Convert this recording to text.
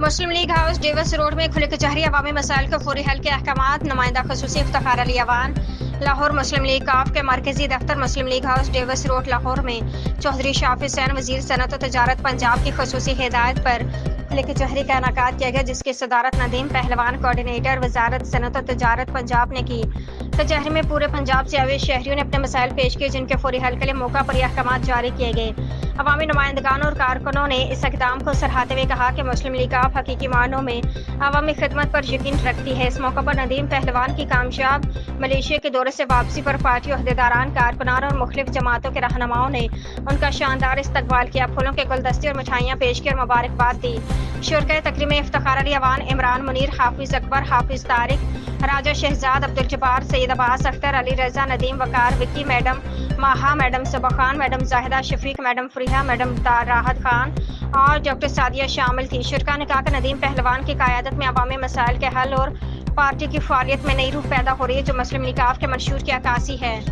मुस्लिम League house Davis road में खुले कचहरी अवामी मसाइल के फौरी हल के अहकामात। नुमाइंदा खसूसी इफ्तिखार अली अवान लाहौर। मुस्लिम लीग काफ के मरकजी दफ्तर Muslim League house Davis road Lahore में चौधरी शाफी हुसैन वजीर सनत और तजारत पंजाब की खसूसी हिदायत पर खुले कचहरी का इनेकाद किया गया, जिसकी सदारत नदीम पहलवान कोऑर्डिनेटर वजारत सनत और तजारत पंजाब ने की। कचहरी में पूरे पंजाब से आए शहरियों ने अपने मसाइल पेश किए, जिनके फौरी हल के लिए मौका पर यह अहकामात जारी किए गए। अवामी नुमाइंदगान और कारकुनों ने इस इक़दाम को सराहते हुए कहा कि मुस्लिम लीग आप हकीकी मानों में अवामी खिदमत पर यकीन रखती है। इस मौके पर नदीम पहलवान की कामयाब मलेशिया के दौरे से वापसी पर पार्टी अहदेदारान, कारकुनान और मुख्तलिफ जमातों के रहनुमाओं ने उनका शानदार इस्तकबाल किया, फूलों के गुलदस्ते और मिठाइयाँ पेश की और मुबारकबाद दी। शुरकाए तकरीब में Iftikhar Ali Awan, Imran Munir, Hafiz Akbar, Hafiz Tariq, Raja Shahzad, Abdul Jabbar, Syed Abbas Akhtar, Ali Raza, Nadeem Waqar, Vicky madam, Maha madam, Saba Khan madam, Zahida Shafiq madam, Fariha madam, Rahat Khan और डॉक्टर सादिया शामिल थी। शुरका ने कहा कि नदीम पहलवान की क़यादत में अवामी मसाइल के हल और पार्टी की फ़ालियत में नई रूह पैदा हो रही है, जो मुस्लिम लीग के मंशूर की अक्कासी है।